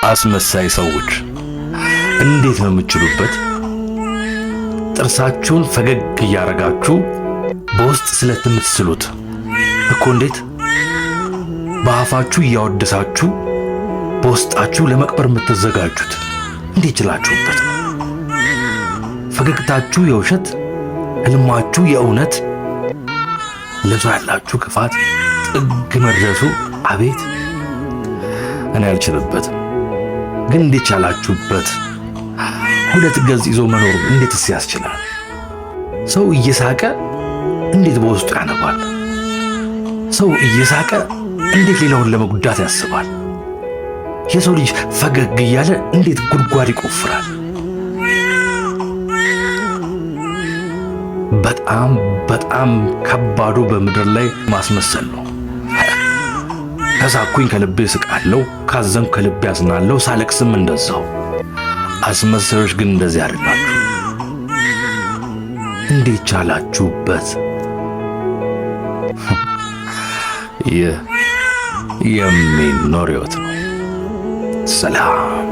አስመሳይ ሰዎች እንዴት ነው የምትችሉበት? ጥርሳችሁን ፈገግ እያረጋችሁ በውስጥ ስለምትስሉት እኮ እንዴት በአፋችሁ እያወደሳችሁ በውስጣችሁ ለመቅበር የምትዘጋጁት እንዴት ችላችሁበት? ፈገግታችሁ የውሸት ህልማችሁ የእውነት ለዛ ያላችሁ ክፋት ጥግ መድረሱ አቤት እኔ አልችልበትም። ግን እንዴት ቻላችሁበት? ሁለት ገጽ ይዞ መኖር እንዴትስ ያስችላል? ሰው እየሳቀ እንዴት በውስጡ ያነባል? ሰው እየሳቀ እንዴት ሌላውን ለመጉዳት ያስባል? የሰው ልጅ ፈገግ እያለ እንዴት ጉድጓድ ይቆፍራል? በጣም በጣም ከባዱ በምድር ላይ ማስመሰል ነው። ከሳኩኝ ከልቤ ስቃለሁ፣ ካዘንኩ ከልቤ ያዝናለሁ፣ ሳለቅስም እንደዛው። አስመሳዮች ግን እንደዚህ አይደላችሁ። እንዴት ቻላችሁበት? ይህ የሚኖር ሕይወት ነው። ሰላም